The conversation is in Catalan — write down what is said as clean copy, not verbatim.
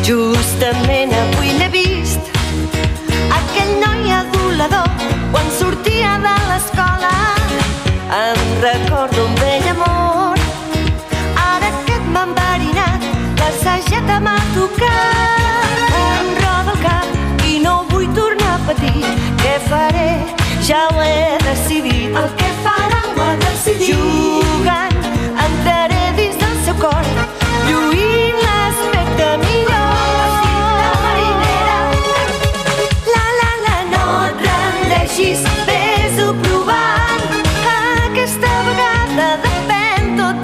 Justament avui l'he vist, aquell noi adulador, quan sortia de l'escola. Em recordo un vell amor, ara que m'ha enverinat, la sageta m'ha tocat. Em roda el cap i no vull tornar a patir. Què faré? Ja ho he decidit. El que farà ho ha decidit. Jugant, entraré dins del seu cor, lluint l'aspecte millor. Vés-ho provant, aquesta vegada depèn tot